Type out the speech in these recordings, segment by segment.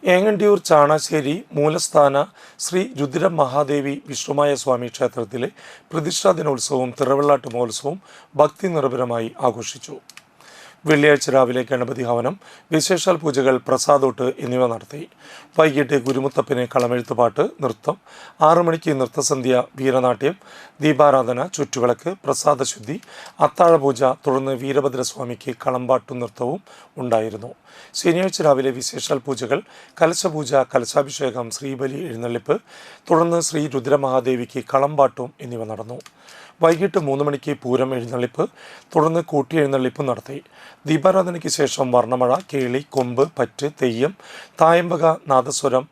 ഏങ്ങണ്ടിയൂർ ചാണാശ്ശേരി മൂലസ്ഥാന ശ്രീ രുദ്ര മഹാദേവി വിഷ്ണുമായ സ്വാമി ക്ഷേത്രത്തിലെ പ്രതിഷ്ഠാ ദിനോത്സവവും തിറവെള്ളാട്ട് മഹോത്സവവും ഭക്തി നിർഭരമായി ആഘോഷിച്ചു. വെള്ളിയാഴ്ച രാവിലെ ഗണപതി ഹവനം, വിശേഷാൽ പൂജകൾ, പ്രസാദോട്ട് എന്നിവ നടത്തി. വൈകിട്ട് ഗുരുമുത്തപ്പന് കളമെഴുത്തുപാട്ട്, നൃത്തം, 6 മണിക്ക് നൃത്തസന്ധ്യ, വീരനാട്യം, ദീപാരാധന, ചുറ്റുവിളക്ക്, പ്രസാദശുദ്ധി, അത്താഴപൂജ, തുടർന്ന് വീരഭദ്രസ്വാമിക്ക് കളമ്പാട്ടും നൃത്തവും ഉണ്ടായിരുന്നു. ശനിയാഴ്ച രാവിലെ വിശേഷാൽ പൂജകൾ, കലശപൂജ, കലശാഭിഷേകം, ശ്രീബലി എഴുന്നള്ളിപ്പ്, തുടർന്ന് ശ്രീ രുദ്രമഹാദേവിക്ക് കളമ്പാട്ടും എന്നിവ നടന്നു. വൈകിട്ട് 3 മണിക്ക് പൂരം എഴുന്നള്ളിപ്പ്, തുടർന്ന് കൂട്ടി എഴുന്നള്ളിപ്പ് നടത്തി. ദീപാരാധനയ്ക്ക് ശേഷം വർണ്ണമഴ, കേളി, കൊമ്പ്, പറ്റ്, തെയ്യം, തായമ്പക, നാദസ്വരം,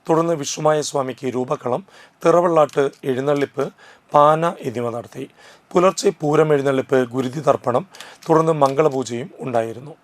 തുടർന്ന് വിഷ്ണുമായ സ്വാമിക്ക് രൂപക്കളം, തിറവെള്ളാട്ട്, എഴുന്നള്ളിപ്പ്, പാന എന്നിവ നടത്തി. പുലർച്ചെ പൂരം എഴുന്നള്ളിപ്പ്, ഗുരുതി തർപ്പണം, തുടർന്ന് മംഗളപൂജയും ഉണ്ടായിരുന്നു.